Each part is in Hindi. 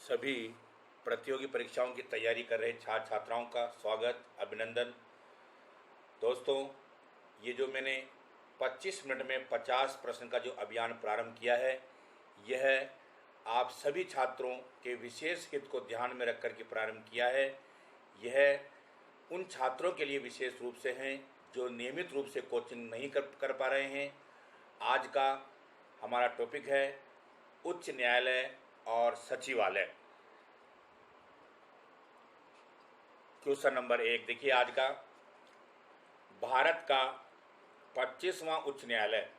सभी प्रतियोगी परीक्षाओं की तैयारी कर रहे छात्र छात्राओं का स्वागत अभिनंदन। दोस्तों, ये जो मैंने 25 मिनट में 50 प्रश्न का जो अभियान प्रारंभ किया है, यह आप सभी छात्रों के विशेष हित को ध्यान में रखकर के प्रारंभ किया है। यह उन छात्रों के लिए विशेष रूप से हैं जो नियमित रूप से कोचिंग नहीं कर पा रहे हैं। आज का हमारा टॉपिक है उच्च न्यायालय और सचिवालय। क्वेश्चन नंबर 1 देखिए आज का। भारत का 25वां उच्च न्यायालय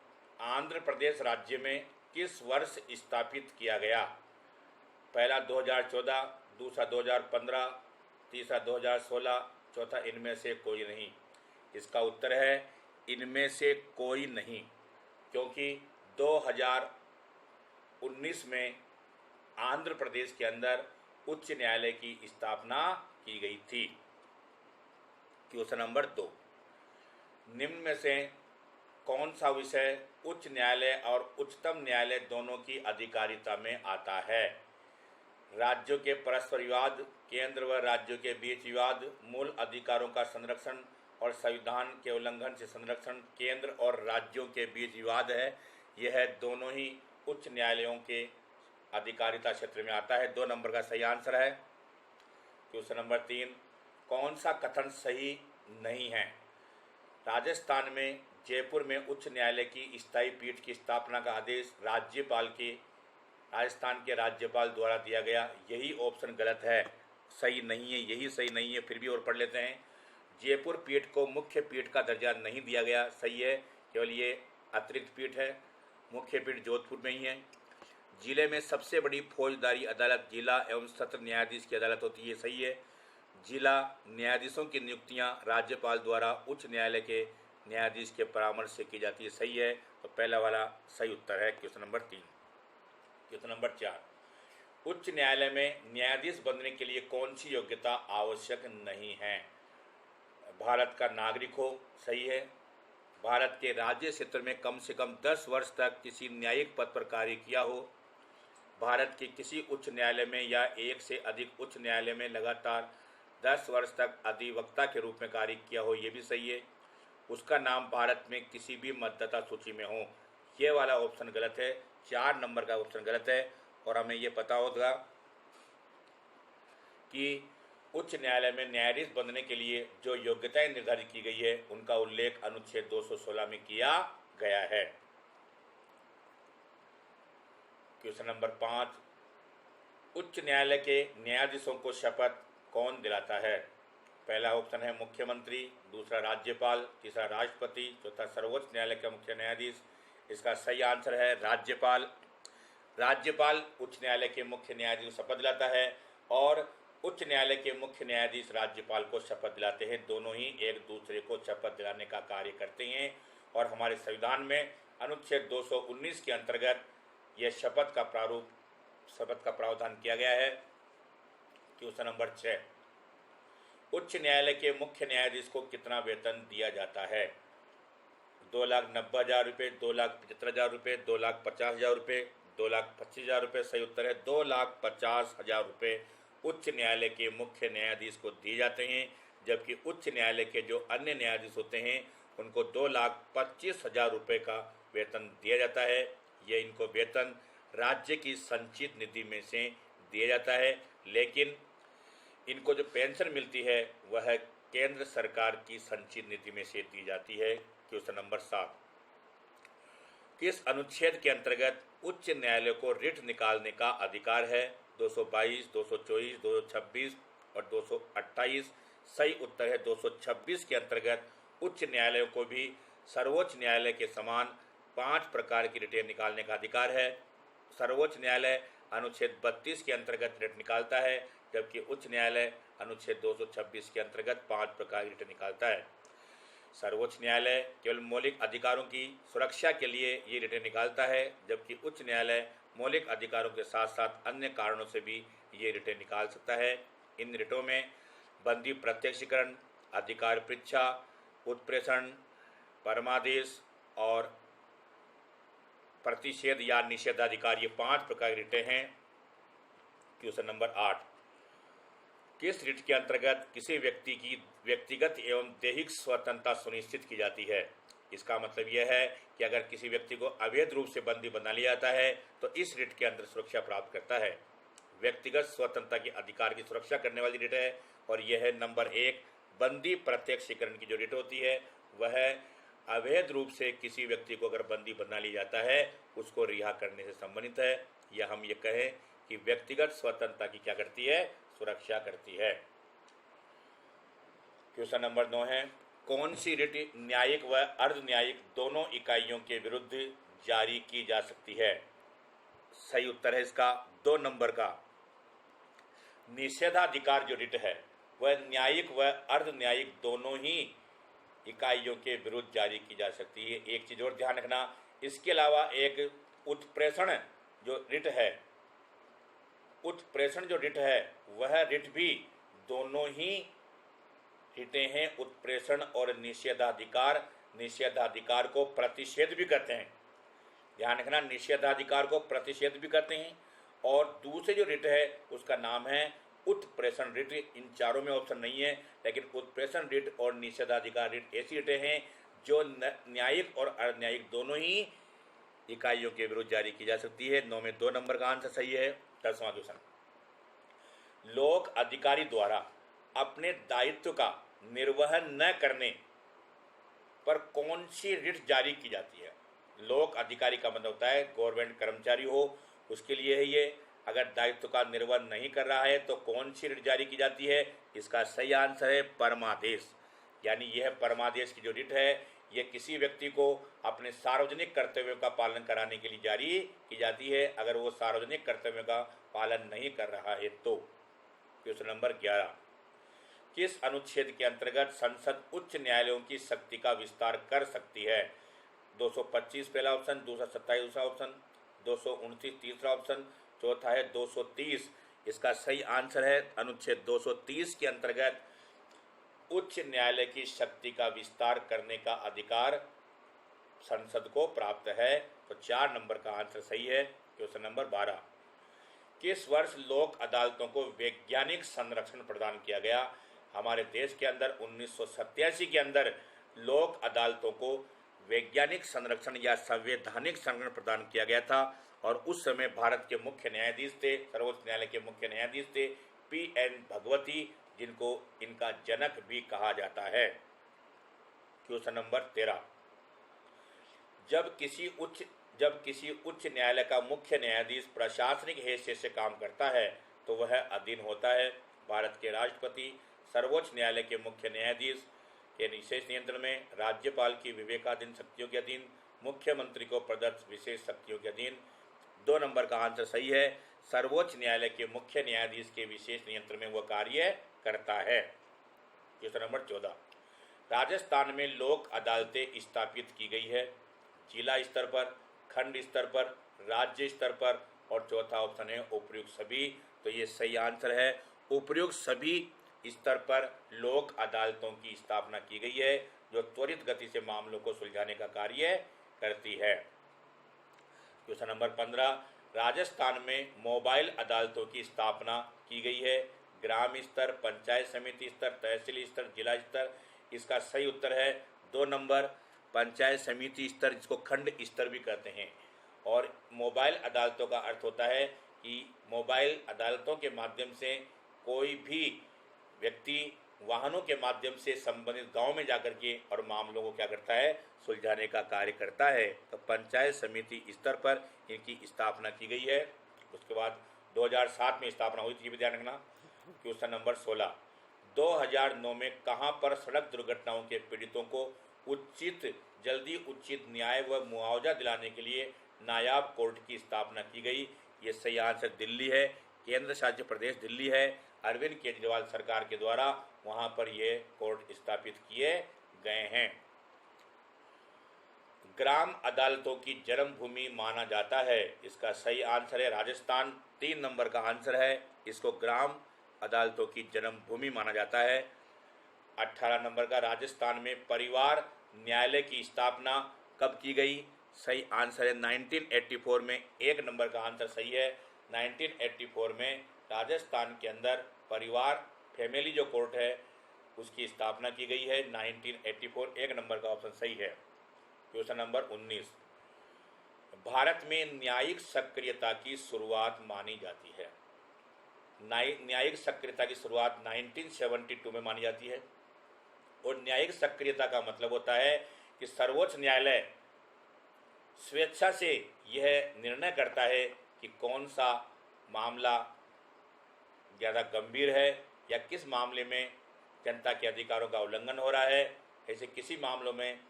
आंध्र प्रदेश राज्य में किस वर्ष स्थापित किया गया? पहला 2014, दूसरा 2015, तीसरा 2016, चौथा इनमें से कोई नहीं। इसका उत्तर है इनमें से कोई नहीं, क्योंकि 2019 में आंध्र प्रदेश के अंदर उच्च न्यायालय की स्थापना की गई थी। क्वेश्चन नंबर 2, निम्न में से कौन सा विषय उच्च न्यायालय और उच्चतम न्यायालय दोनों की अधिकारिता में आता है? राज्यों के परस्पर विवाद, केंद्र व राज्यों के बीच विवाद, मूल अधिकारों का संरक्षण और संविधान के उल्लंघन से संरक्षण, केंद्र और राज्यों के बीच विवाद है। यह दोनों ही उच्च न्यायालयों के अधिकारिता क्षेत्र में आता है। 2 नंबर का सही आंसर है। क्वेश्चन नंबर 3, कौन सा कथन सही नहीं है? राजस्थान में जयपुर में उच्च न्यायालय की स्थायी पीठ की स्थापना का आदेश राजस्थान के राज्यपाल द्वारा दिया गया। यही ऑप्शन गलत है, सही नहीं है, यही सही नहीं है। फिर भी और पढ़ लेते हैं। जयपुर पीठ को मुख्य पीठ का दर्जा नहीं दिया गया, सही है, केवल ये अतिरिक्त पीठ है। मुख्य पीठ जोधपुर में ही है। जिले में सबसे बड़ी फौजदारी अदालत जिला एवं सत्र न्यायाधीश की अदालत होती है, सही है। जिला न्यायाधीशों की नियुक्तियां राज्यपाल द्वारा उच्च न्यायालय के न्यायाधीश के परामर्श से की जाती है, सही है। तो पहला वाला सही उत्तर है क्वेश्चन नंबर 3। क्वेश्चन नंबर 4, उच्च न्यायालय में न्यायाधीश बनने के लिए कौन सी योग्यता आवश्यक नहीं है? भारत का नागरिक हो, सही है। भारत के राज्य क्षेत्र में कम से कम 10 वर्ष तक किसी न्यायिक पद पर कार्य किया हो, भारत के किसी उच्च न्यायालय में या एक से अधिक उच्च न्यायालय में लगातार 10 वर्ष तक अधिवक्ता के रूप में कार्य किया हो, ये भी सही है। उसका नाम भारत में किसी भी मतदाता सूची में हो, ये वाला ऑप्शन गलत है। 4 नंबर का ऑप्शन गलत है। और हमें ये पता होगा कि उच्च न्यायालय में न्यायाधीश बनने के लिए जो योग्यताएं निर्धारित की गई है, उनका उल्लेख अनुच्छेद 216 में किया गया है। क्वेश्चन नंबर 5, उच्च न्यायालय के न्यायाधीशों को शपथ कौन दिलाता है? पहला ऑप्शन है मुख्यमंत्री, दूसरा राज्यपाल, तीसरा राष्ट्रपति, चौथा सर्वोच्च न्यायालय का मुख्य न्यायाधीश। इसका सही आंसर है राज्यपाल। राज्यपाल उच्च न्यायालय के मुख्य न्यायाधीश को शपथ दिलाता है और उच्च न्यायालय के मुख्य न्यायाधीश राज्यपाल को शपथ दिलाते हैं। दोनों ही एक दूसरे को शपथ दिलाने का कार्य करते हैं। और हमारे संविधान में अनुच्छेद 219 के अंतर्गत यह शपथ का प्रावधान किया गया है। क्वेश्चन नंबर 6, उच्च न्यायालय के मुख्य न्यायाधीश को कितना वेतन दिया जाता है? 2,90,000 रुपये, 2,75,000 रुपये, 2,50,000 रुपये, 2,25,000 रुपये। सही उत्तर है 2,50,000 रुपये उच्च न्यायालय के मुख्य न्यायाधीश को दिए जाते हैं, जबकि उच्च न्यायालय के जो अन्य न्यायाधीश होते हैं उनको 2,25,000 रुपये का वेतन दिया जाता है। यह इनको वेतन राज्य की संचित निधि में से दिया जाता है, लेकिन इनको जो पेंशन मिलती है वह केंद्र सरकार की संचित निधि में से दी जाती है। क्वेश्चन नंबर 7, किस अनुच्छेद के अंतर्गत उच्च न्यायालय को रिट निकालने का अधिकार है? 222, 224, 226 और 228। सही उत्तर है 226 के अंतर्गत उच्च न्यायालयों को भी सर्वोच्च न्यायालय के समान 5 प्रकार की रिटें निकालने का अधिकार है। सर्वोच्च न्यायालय अनुच्छेद 32 के अंतर्गत रिट निकालता है, जबकि उच्च न्यायालय अनुच्छेद 226 के अंतर्गत 5 प्रकार की रिटें निकालता है। सर्वोच्च न्यायालय केवल मौलिक अधिकारों की सुरक्षा के लिए ये रिटें निकालता है, जबकि उच्च न्यायालय मौलिक अधिकारों के साथ साथ अन्य कारणों से भी ये रिटें निकाल सकता है। इन रिटों में बंदी प्रत्यक्षीकरण, अधिकार परीक्षा, उत्प्रेषण, परमादेश और प्रतिषेध या निषेधाधिकार, ये 5 प्रकार की रिटें हैं। क्वेश्चन नंबर 8, किस रिट के अंतर्गत किसी व्यक्ति की व्यक्तिगत एवं दैहिक स्वतंत्रता सुनिश्चित की जाती है? इसका मतलब यह है कि अगर किसी व्यक्ति को अवैध रूप से बंदी बना लिया जाता है तो इस रिट के अंदर सुरक्षा प्राप्त करता है। व्यक्तिगत स्वतंत्रता के अधिकार की सुरक्षा करने वाली रिट है और यह है नंबर 1, बंदी प्रत्यक्षीकरण की जो रिट होती है वह अवैध रूप से किसी व्यक्ति को अगर बंदी बना लिया जाता है उसको रिहा करने से संबंधित है, या हम ये कहें कि व्यक्तिगत स्वतंत्रता की क्या करती है? सुरक्षा करती है। क्वेश्चन नंबर 9 है, कौन सी रिट न्यायिक व अर्ध न्यायिक दोनों इकाइयों के विरुद्ध जारी की जा सकती है? सही उत्तर है इसका 2 नंबर का। निषेधाधिकार जो रिट है वह न्यायिक व अर्ध न्यायिक दोनों ही इकाइयों के विरुद्ध जारी की जा सकती है। एक चीज और ध्यान रखना, इसके अलावा एक उत्प्रेषण जो रिट है, उत्प्रेषण जो रिट है वह रिट भी दोनों ही रिटें हैं उत्प्रेषण और निषेधाधिकार। निषेधाधिकार को प्रतिषेध भी करते हैं, ध्यान रखना, निषेधाधिकार को प्रतिषेध भी करते हैं। और दूसरे जो रिट है उसका नाम है उत्प्रेषण रिट। इन चारों में ऑप्शन नहीं है, लेकिन उत्प्रेषण रिट और निषेधाधिकार रिट ऐसी रिटें हैं जो न्यायिक और अन्यायिक दोनों ही इकाइयों के विरुद्ध जारी की जा सकती है। 9 में 2 नंबर का आंसर सही है। 10वां क्वेश्चन, लोक अधिकारी द्वारा अपने दायित्व का निर्वहन न करने पर कौन सी रिट जारी की जाती है? लोक अधिकारी का मतलब होता है गवर्नमेंट कर्मचारी हो, उसके लिए है ये। अगर दायित्व का निर्वहन नहीं कर रहा है तो कौन सी रिट जारी की जाती है? इसका सही आंसर है परमादेश। यानी यह परमादेश की जो रिट है यह किसी व्यक्ति को अपने सार्वजनिक कर्तव्यों का पालन कराने के लिए जारी की जाती है, अगर वो सार्वजनिक कर्तव्यों का पालन नहीं कर रहा है तो। क्वेश्चन नंबर 11, किस अनुच्छेद के अंतर्गत संसद उच्च न्यायालयों की शक्ति का विस्तार कर सकती है? 225 पहला ऑप्शन, 227 दूसरा ऑप्शन, 229 तीसरा ऑप्शन, चौथा है 230। इसका सही आंसर है अनुच्छेद 230 के अंतर्गत उच्च न्यायालय की शक्ति का विस्तार करने का अधिकार संसद को प्राप्त है। तो 4 नंबर का आंसर सही है। क्वेश्चन नंबर 12, किस वर्ष लोक अदालतों को वैज्ञानिक संरक्षण प्रदान किया गया? हमारे देश के अंदर 1987 के अंदर लोक अदालतों को वैज्ञानिक संरक्षण या संवैधानिक संरक्षण प्रदान किया गया था और उस समय भारत के मुख्य न्यायाधीश थे, सर्वोच्च न्यायालय के मुख्य न्यायाधीश थे PN भगवती, जिनको इनका जनक भी कहा जाता है। क्वेश्चन नंबर 13, जब किसी उच्च न्यायालय का मुख्य न्यायाधीश प्रशासनिक हैसियत से काम करता है तो वह अधीन होता है भारत के राष्ट्रपति, सर्वोच्च न्यायालय के मुख्य न्यायाधीश के विशेष नियंत्रण में, राज्यपाल की विवेकाधीन शक्तियों के अधीन, मुख्यमंत्री को प्रदत्त विशेष शक्तियों के अधीन। 2 नंबर का आंसर सही है। सर्वोच्च न्यायालय के मुख्य न्यायाधीश के विशेष नियंत्रण में वह कार्य करता है। क्वेश्चन नंबर 14, राजस्थान में लोक अदालतें स्थापित की गई है जिला स्तर पर, खंड स्तर पर, राज्य स्तर पर, और चौथा ऑप्शन है उपयुक्त सभी। तो ये सही आंसर है, उपयुक्त सभी स्तर पर लोक अदालतों की स्थापना की गई है जो त्वरित गति से मामलों को सुलझाने का कार्य करती है। क्वेश्चन नंबर 15, राजस्थान में मोबाइल अदालतों की स्थापना की गई है ग्राम स्तर, पंचायत समिति स्तर, तहसील स्तर, जिला स्तर। इसका सही उत्तर है 2 नंबर, पंचायत समिति स्तर, जिसको खंड स्तर भी कहते हैं। और मोबाइल अदालतों का अर्थ होता है कि मोबाइल अदालतों के माध्यम से कोई भी व्यक्ति वाहनों के माध्यम से संबंधित गांव में जाकर के और मामलों को क्या करता है? सुलझाने का कार्य करता है। तो पंचायत समिति स्तर पर इनकी स्थापना की गई है। उसके बाद 2007 में स्थापना हुई थी, ध्यान रखना। क्वेश्चन नंबर 16, 2009 में कहां पर सड़क दुर्घटनाओं के पीड़ितों को जल्दी उचित न्याय व मुआवजा दिलाने के लिए नायाब कोर्ट की स्थापना की गई? ये सही आंसर दिल्ली है, केंद्र शासित प्रदेश दिल्ली है। अरविंद केजरीवाल सरकार के द्वारा वहां पर ये कोर्ट स्थापित किए गए हैं। ग्राम अदालतों की जन्मभूमि माना जाता है, इसका सही आंसर है राजस्थान। 3 नंबर का आंसर है, इसको ग्राम अदालतों की जन्मभूमि माना जाता है। 18 नंबर का, राजस्थान में परिवार न्यायालय की स्थापना कब की गई? सही आंसर है 1984 में। 1 नंबर का आंसर सही है। 1984 में राजस्थान के अंदर परिवार फैमिली जो कोर्ट है उसकी स्थापना की गई है। 1984 एक नंबर का ऑप्शन सही है। क्वेश्चन नंबर 19, भारत में न्यायिक सक्रियता की शुरुआत मानी जाती है। न्यायिक सक्रियता की शुरुआत 1972 में मानी जाती है। और न्यायिक सक्रियता का मतलब होता है कि सर्वोच्च न्यायालय स्वेच्छा से यह निर्णय करता है कि कौन सा मामला ज़्यादा गंभीर है या किस मामले में जनता के अधिकारों का उल्लंघन हो रहा है। ऐसे किसी मामलों में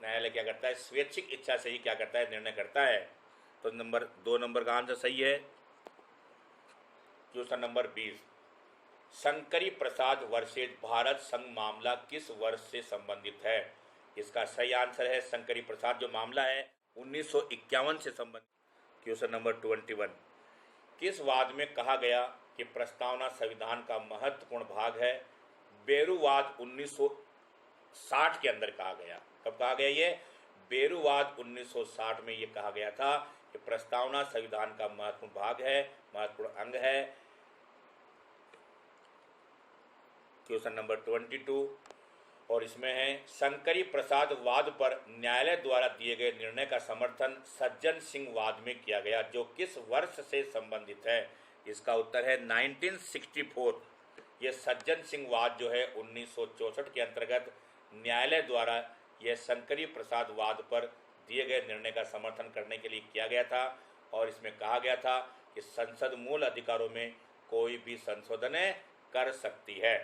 न्यायालय क्या करता है, स्वैच्छिक इच्छा से ही क्या करता है, निर्णय करता है। तो नंबर 2 नंबर का आंसर सही है। क्वेश्चन नंबर 20, शंकरी प्रसाद वर्सेज भारत संघ मामला किस वर्ष से संबंधित है। इसका सही आंसर है शंकरी प्रसाद जो मामला है 1951 से संबंधित। क्वेश्चन नंबर 21, किस वाद में कहा गया कि प्रस्तावना संविधान का महत्वपूर्ण भाग है। बेरूवाद 1960 के अंदर कहा गया। कब कहा गया ये? बेरूवाद 1960 में ये कहा गया था कि प्रस्तावना संविधान का महत्वपूर्ण भाग है, महत्वपूर्ण अंग है। क्वेश्चन नंबर 22 और इसमें है शंकरी प्रसाद वाद पर न्यायालय द्वारा दिए गए निर्णय का समर्थन सज्जन सिंह वाद में किया गया जो किस वर्ष से संबंधित है। इसका उत्तर है 1964। यह सज्जन सिंह वाद जो है 1964 के अंतर्गत न्यायालय द्वारा यह शंकरी प्रसाद वाद पर दिए गए निर्णय का समर्थन करने के लिए किया गया था। और इसमें कहा गया था कि संसद मूल अधिकारों में कोई भी संशोधन कर सकती है।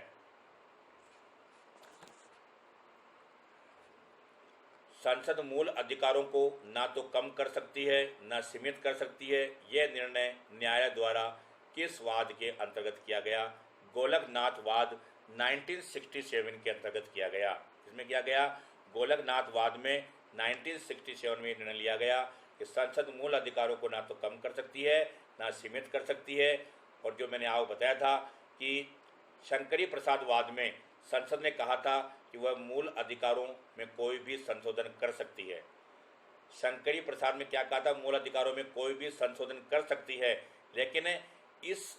संसद मूल अधिकारों को ना तो कम कर सकती है ना सीमित कर सकती है। यह निर्णय न्यायालय द्वारा किस वाद के अंतर्गत किया गया? गोलकनाथ वाद 1967 के अंतर्गत किया गया। इसमें किया गया गोलकनाथ वाद में 1967 में निर्णय लिया गया कि संसद मूल अधिकारों को ना तो कम कर सकती है ना सीमित कर सकती है। और जो मैंने आपको बताया था कि शंकरी प्रसाद वाद में संसद ने कहा था कि वह मूल अधिकारों में कोई भी संशोधन कर सकती है। शंकरी प्रसाद में क्या कहा था? मूल अधिकारों में कोई भी संशोधन कर सकती है। लेकिन इस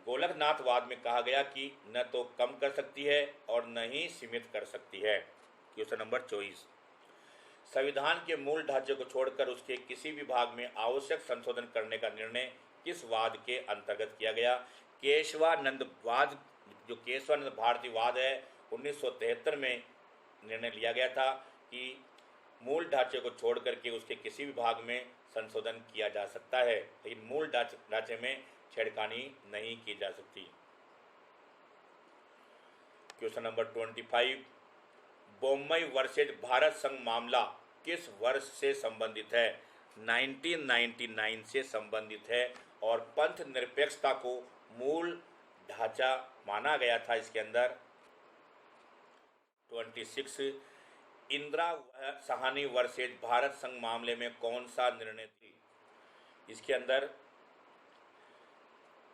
गोलकनाथ वाद में कहा गया कि न तो कम कर सकती है और न ही सीमित कर सकती है। क्वेश्चन नंबर 24, संविधान के मूल ढांचे को छोड़कर उसके किसी भी भाग में आवश्यक संशोधन करने का निर्णय किस वाद के अंतर्गत किया गया? केशवानंद वाद, जो केशवानंद भारती वाद है 1973 में निर्णय लिया गया था कि मूल ढांचे को छोड़ करके उसके किसी भी भाग में संशोधन किया जा सकता है, लेकिन मूल ढांचे में छेड़खानी नहीं की जा सकती। Question number 25, Bommai versus Bharat संघ मामला किस वर्ष से संबंधित है? 1999 से संबंधित है और पंथ निरपेक्षता को मूल ढांचा माना गया था। इसके अंदर 26, इंदिरा साहनी वर्सेज भारत संघ मामले में कौन सा निर्णय थी? इसके अंदर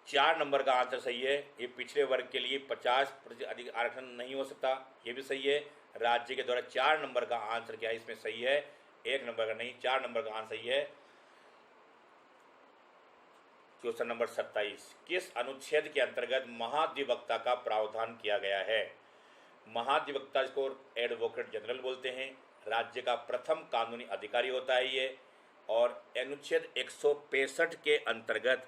4 नंबर का आंसर सही है। ये पिछड़े वर्ग के लिए 50% अधिक आरक्षण नहीं हो सकता, ये भी सही है। राज्य के द्वारा 4 नंबर का आंसर क्या है इसमें सही है, 1 नंबर का नहीं, 4 नंबर का आंसर सही है। क्वेश्चन नंबर 27, किस अनुच्छेद के अंतर्गत महाधिवक्ता का प्रावधान किया गया है? महाधिवक्ता को एडवोकेट जनरल बोलते हैं, राज्य का प्रथम कानूनी अधिकारी होता है ये। और अनुच्छेद 165 के अंतर्गत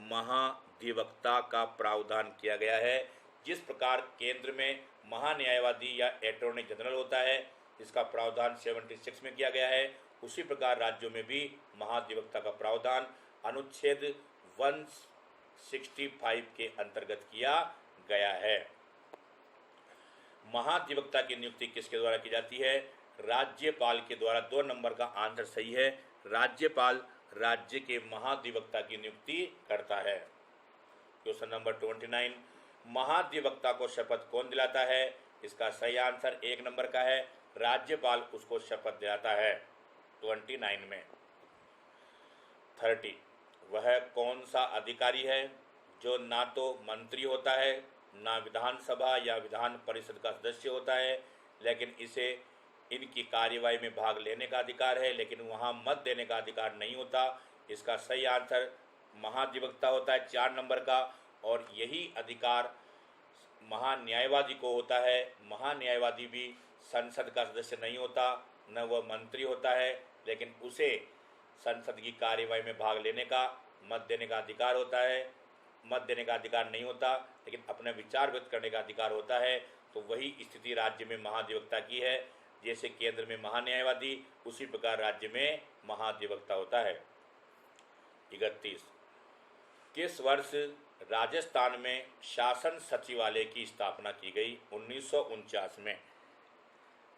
महाधिवक्ता का प्रावधान किया गया है। जिस प्रकार केंद्र में महान्यायवादी या अटॉर्नी जनरल होता है, इसका प्रावधान 76 में किया गया है, उसी प्रकार राज्यों में भी महाधिवक्ता का प्रावधान अनुच्छेद 165 के अंतर्गत किया गया है। महाधिवक्ता की नियुक्ति किसके द्वारा की जाती है? राज्यपाल के द्वारा। 2 नंबर का आंसर सही है। राज्यपाल राज्य के महाधिवक्ता की नियुक्ति करता है। क्वेश्चन नंबर 29, महाधिवक्ता को शपथ कौन दिलाता है? इसका सही आंसर 1 नंबर का है, राज्यपाल उसको शपथ दिलाता है 29 में। 30, वह कौन सा अधिकारी है जो ना तो मंत्री होता है ना विधानसभा या विधान परिषद का सदस्य होता है, लेकिन इसे इनकी कार्यवाही में भाग लेने का अधिकार है, लेकिन वहाँ मत देने का अधिकार नहीं होता? इसका सही आंसर महाधिवक्ता होता है 4 नंबर का, और यही अधिकार महान्यायवादी को होता है। महान्यायवादी भी संसद का सदस्य नहीं होता, न वह मंत्री होता है, लेकिन उसे संसद की कार्यवाही में भाग लेने का, मत देने का अधिकार होता है। मत देने का अधिकार नहीं होता, लेकिन अपने विचार व्यक्त करने का अधिकार होता है। तो वही स्थिति राज्य में महाधिवक्ता की है। जैसे केंद्र में महान्यायवादी, उसी प्रकार राज्य में महाधिवक्ता होता है। 31, किस वर्ष राजस्थान में शासन सचिवालय की स्थापना की गई? 1949 में।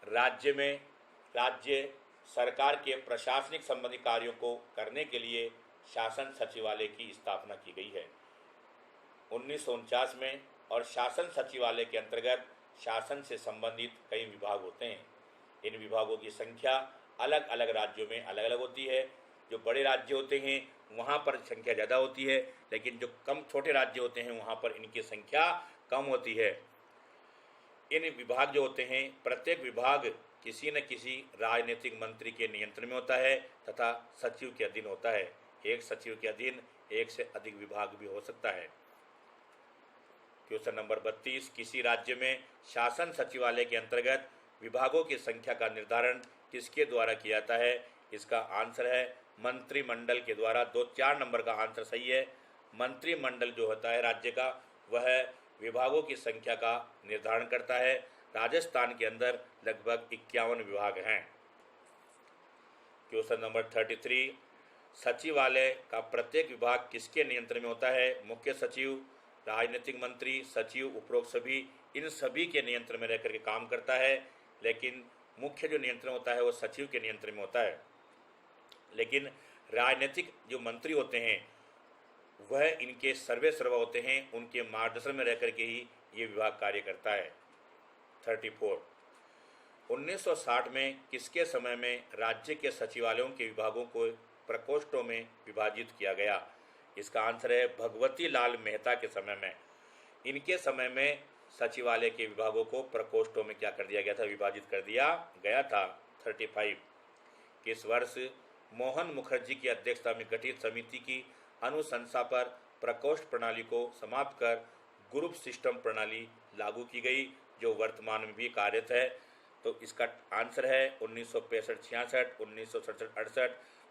राज्य सरकार के प्रशासनिक संबंधी कार्यों को करने के लिए शासन सचिवालय की स्थापना की गई है 1949 में। और शासन सचिवालय के अंतर्गत शासन से संबंधित कई विभाग होते हैं। इन विभागों की संख्या अलग अलग राज्यों में अलग अलग होती है। जो बड़े राज्य होते हैं वहाँ पर संख्या ज़्यादा होती है, लेकिन जो कम छोटे राज्य होते हैं वहाँ पर इनकी संख्या कम होती है। इन विभाग जो होते हैं, प्रत्येक विभाग किसी न किसी राजनीतिक मंत्री के नियंत्रण में होता है तथा सचिव के अधीन होता है। एक सचिव के अधीन एक से अधिक विभाग भी हो सकता है। क्वेश्चन नंबर 32, किसी राज्य में शासन सचिवालय के अंतर्गत विभागों की संख्या का निर्धारण किसके द्वारा किया जाता है? इसका आंसर है मंत्रिमंडल के द्वारा। 4 नंबर का आंसर सही है। मंत्रिमंडल जो होता है राज्य का, वह विभागों की संख्या का निर्धारण करता है। राजस्थान के अंदर लगभग 51 विभाग हैं। क्वेश्चन नंबर 33, सचिवालय का प्रत्येक विभाग किसके नियंत्रण में होता है? मुख्य सचिव, राजनीतिक मंत्री, सचिव, उपरोक्त सभी, इन सभी के नियंत्रण में रहकर के काम करता है। लेकिन मुख्य जो नियंत्रण होता है वो सचिव के नियंत्रण में होता है। लेकिन राजनीतिक जो मंत्री होते हैं वह इनके सर्वे सर्वा होते हैं, उनके मार्गदर्शन में रहकर के ही ये विभाग कार्य करता है। 34, 1960 में किसके समय में राज्य के सचिवालयों के विभागों को प्रकोष्ठों में विभाजित किया गया? इसका आंसर है भगवती लाल मेहता के समय में। इनके समय में सचिवालय के विभागों को प्रकोष्ठों में क्या कर दिया गया था? विभाजित कर दिया गया था। 35, किस वर्ष मोहन मुखर्जी की अध्यक्षता में गठित समिति की अनुशंसा पर प्रकोष्ठ प्रणाली को समाप्त कर ग्रुप सिस्टम प्रणाली लागू की गई, जो वर्तमान में भी कार्यरत है? तो इसका आंसर है 1965-66, 1967-68,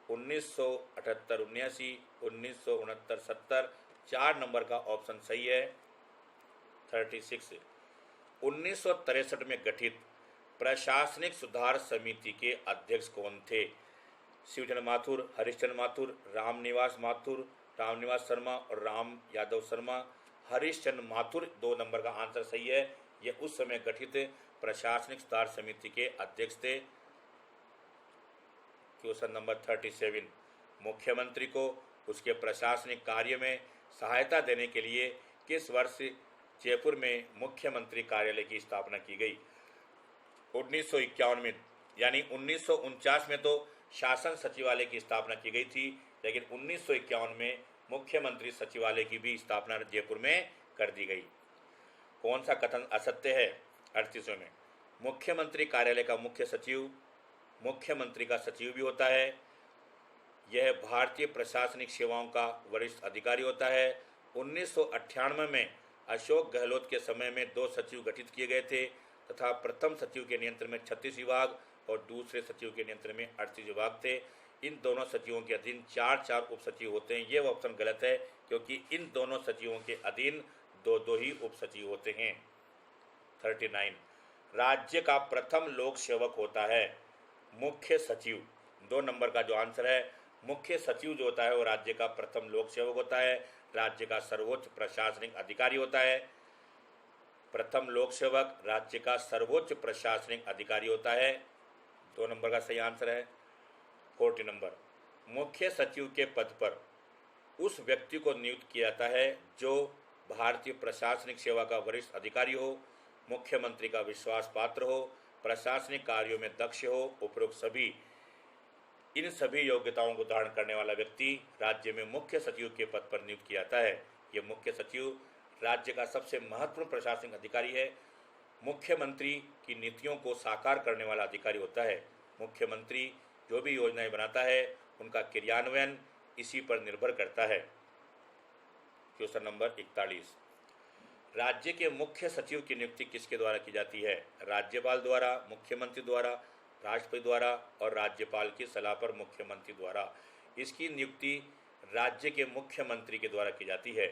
1978-79, 1969-70। 4 नंबर का ऑप्शन सही है। 36, 1963 में गठित प्रशासनिक सुधार समिति के अध्यक्ष कौन थे? शिवचंद्र माथुर, हरीशचंद्र माथुर, रामनिवास माथुर, रामनिवास शर्मा और राम यादव शर्मा। हरीशचंद्र माथुर 2 नंबर का आंसर सही है। यह उस समय गठित प्रशासनिक सुधार समिति के अध्यक्ष थे। क्वेश्चन नंबर 37, मुख्यमंत्री को उसके प्रशासनिक कार्य में सहायता देने के लिए किस वर्ष जयपुर में मुख्यमंत्री कार्यालय की स्थापना की गई? 1951 में। यानी 1949 में तो शासन सचिवालय की स्थापना की गई थी, लेकिन 1951 में मुख्यमंत्री सचिवालय की भी स्थापना जयपुर में कर दी गई। कौन सा कथन असत्य है? 38वें में मुख्यमंत्री कार्यालय का मुख्य सचिव मुख्यमंत्री का सचिव भी होता है। यह भारतीय प्रशासनिक सेवाओं का वरिष्ठ अधिकारी होता है। 1998 में अशोक गहलोत के समय में 2 सचिव गठित किए गए थे तथा प्रथम सचिव के नियंत्रण में 36 विभाग और दूसरे सचिव के नियंत्रण में 38 विभाग थे। इन दोनों सचिवों के अधीन 4 उप सचिव होते हैं। ये ऑप्शन गलत है, क्योंकि इन दोनों सचिवों के अधीन 2 ही उप सचिव होते हैं। 39, राज्य का प्रथम लोक सेवक होता है मुख्य सचिव। 2 नंबर का जो आंसर है, मुख्य सचिव जो होता है वो राज्य का प्रथम लोक सेवक होता है, राज्य का सर्वोच्च प्रशासनिक अधिकारी होता है। प्रथम लोक सेवक राज्य का सर्वोच्च प्रशासनिक अधिकारी होता है। 2 नंबर का सही आंसर है। 40 नंबर, मुख्य सचिव के पद पर उस व्यक्ति को नियुक्त किया जाता है जो भारतीय प्रशासनिक सेवा का वरिष्ठ अधिकारी हो, मुख्यमंत्री का विश्वास पात्र हो, प्रशासनिक कार्यों में दक्ष हो। उपरोक्त सभी इन सभी योग्यताओं को धारण करने वाला व्यक्ति राज्य में मुख्य सचिव के पद पर नियुक्त किया जाता है। ये मुख्य सचिव राज्य का सबसे महत्वपूर्ण प्रशासनिक अधिकारी है। मुख्यमंत्री की नीतियों को साकार करने वाला अधिकारी होता है। मुख्यमंत्री जो भी योजनाएं बनाता है उनका क्रियान्वयन इसी पर निर्भर करता है। Question number 41। राज्य के मुख्य सचिव की नियुक्ति किसके द्वारा की जाती है? राज्यपाल द्वारा, मुख्यमंत्री द्वारा, राष्ट्रपति द्वारा और राज्यपाल की सलाह पर मुख्यमंत्री द्वारा। इसकी नियुक्ति राज्य के मुख्यमंत्री के द्वारा की जाती है।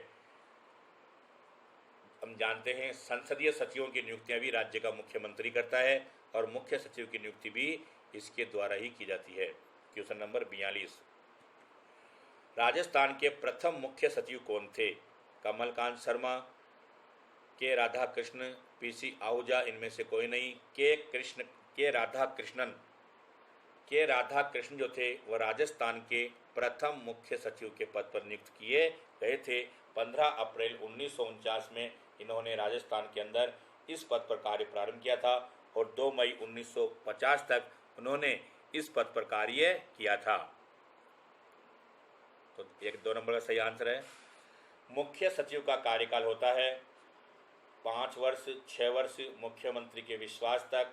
हम जानते हैं संसदीय सचिवों की नियुक्तियां भी राज्य का मुख्यमंत्री करता है और मुख्य सचिव की नियुक्ति भी इसके द्वारा ही की जाती है। Question number 42। राजस्थान के प्रथम मुख्य सचिव कौन थे? कमलकांत शर्मा, के राधाकृष्ण, पीसी आहूजा, इनमें से कोई नहीं। के राधाकृष्ण जो थे वह राजस्थान के प्रथम मुख्य सचिव के पद पर नियुक्त किए गए थे। 15 अप्रैल 1949 में इन्होंने राजस्थान के अंदर इस पद पर कार्य प्रारंभ किया था और 2 मई 1950 तक उन्होंने इस पद पर कार्य किया था। तो 2 नंबर का सही आंसर है। मुख्य सचिव का कार्यकाल होता है 5 वर्ष, 6 वर्ष मुख्यमंत्री के विश्वास तक,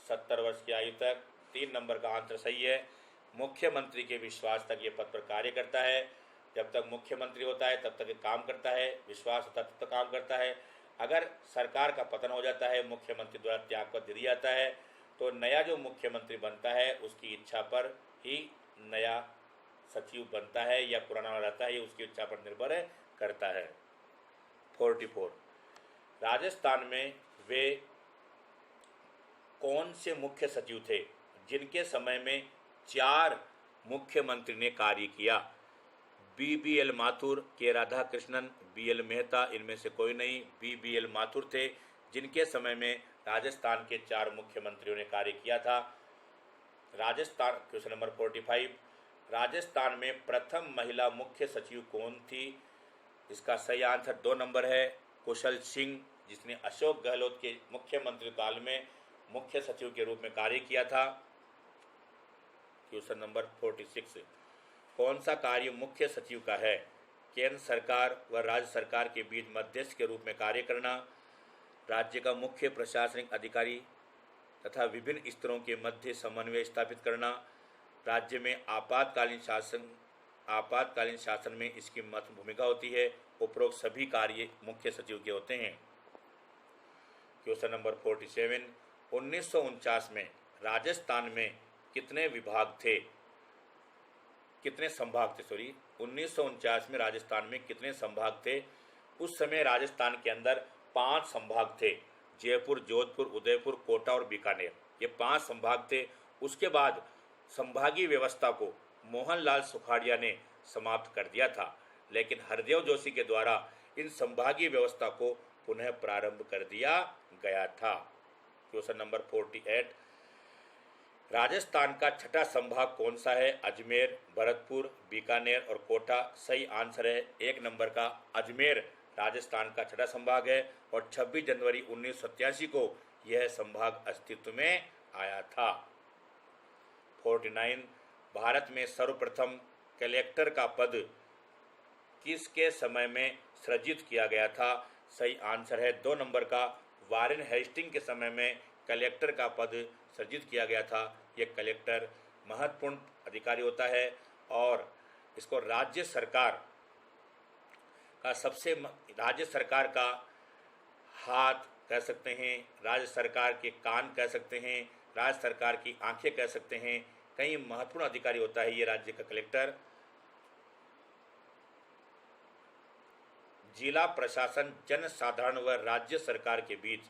70 वर्ष की आयु तक। 3 नंबर का आंसर सही है। मुख्यमंत्री के विश्वास तक ये पद पर कार्य करता है। जब तक मुख्यमंत्री होता है तब तक काम करता है, विश्वास होता है तब तक काम करता है। अगर सरकार का पतन हो जाता है, मुख्यमंत्री द्वारा त्यागपत्र दिया जाता है, तो नया जो मुख्यमंत्री बनता है उसकी इच्छा पर ही नया सचिव बनता है या पुराना रहता है, ये उसकी इच्छा पर निर्भर करता है। 44। राजस्थान में वे कौन से मुख्य सचिव थे जिनके समय में 4 मुख्यमंत्री ने कार्य किया? BBL माथुर, के राधाकृष्णन, BL मेहता, इनमें से कोई नहीं। BBL माथुर थे जिनके समय में राजस्थान के 4 मुख्यमंत्रियों ने कार्य किया था। Rajasthan, question number 45। राजस्थान में प्रथम महिला मुख्य सचिव कौन थी? इसका सही आंसर 2 नंबर है, कुशल सिंह, जिसने अशोक गहलोत के मुख्यमंत्री काल में मुख्य सचिव के रूप में कार्य किया था। Question number 46। कौन सा कार्य मुख्य सचिव का है? केंद्र सरकार व राज्य सरकार के बीच मध्यस्थ के रूप में कार्य करना, राज्य का मुख्य प्रशासनिक अधिकारी तथा विभिन्न स्तरों के मध्य समन्वय स्थापित करना, राज्य में आपातकालीन शासन में इसकी महत्वपूर्ण भूमिका होती है। उपरोक्त सभी कार्य मुख्य सचिव के होते हैं। Question number 47। 1949 में राजस्थान में कितने विभाग थे? कितने संभाग थे? 1949 में राजस्थान में कितने संभाग थे? उस समय राजस्थान के अंदर 5 संभाग थे। जयपुर, जोधपुर, उदयपुर, कोटा और बीकानेर, ये 5 संभाग थे। उसके बाद संभागीय व्यवस्था को मोहनलाल सुखाड़िया ने समाप्त कर दिया था, लेकिन हरदेव जोशी के द्वारा इन संभागीय व्यवस्था को पुनः प्रारंभ कर दिया गया था। Question number 48। राजस्थान का छठा संभाग कौन सा है? अजमेर, भरतपुर, बीकानेर और कोटा। सही आंसर है 1 नंबर का अजमेर राजस्थान का छठा संभाग है और 26 जनवरी 1987 को यह संभाग अस्तित्व में आया था। 49। भारत में सर्वप्रथम कलेक्टर का पद किसके समय में सृजित किया गया था? सही आंसर है 2 नंबर का वारेन हेस्टिंग के समय में कलेक्टर का पद सृजित किया गया था। ये कलेक्टर महत्वपूर्ण अधिकारी होता है और इसको राज्य सरकार का हाथ कह सकते हैं, राज्य सरकार के कान कह सकते हैं, राज्य सरकार की आंखें कह सकते हैं। कई महत्वपूर्ण अधिकारी होता है ये राज्य का कलेक्टर। जिला प्रशासन जनसाधारण व राज्य सरकार के बीच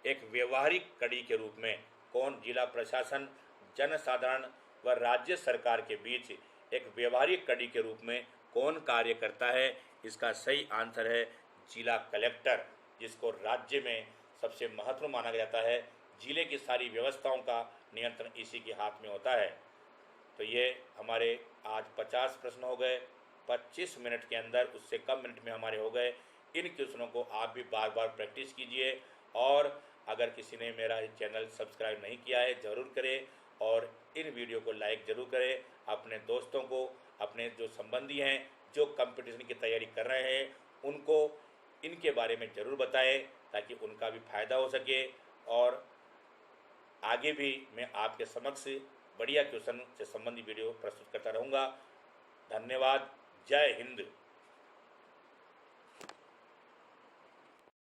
एक व्यवहारिक कड़ी के रूप में कौन? जिला प्रशासन जनसाधारण व राज्य सरकार के बीच एक व्यवहारिक कड़ी के रूप में कौन कार्य करता है? इसका सही आंसर है जिला कलेक्टर, जिसको राज्य में सबसे महत्वपूर्ण माना जाता है। जिले की सारी व्यवस्थाओं का नियंत्रण इसी के हाथ में होता है। तो ये हमारे आज 50 प्रश्न हो गए। 25 मिनट के अंदर, उससे कम मिनट में हमारे हो गए। इन क्वेश्चनों को आप भी बार बार प्रैक्टिस कीजिए और अगर किसी ने मेरा चैनल सब्सक्राइब नहीं किया है ज़रूर करें और इन वीडियो को लाइक ज़रूर करें। अपने दोस्तों को, अपने जो संबंधी हैं जो कंपटीशन की तैयारी कर रहे हैं, उनको इनके बारे में ज़रूर बताएं ताकि उनका भी फायदा हो सके और आगे भी मैं आपके समक्ष बढ़िया क्वेश्चन से संबंधित वीडियो प्रस्तुत करता रहूँगा। धन्यवाद। जय हिंद।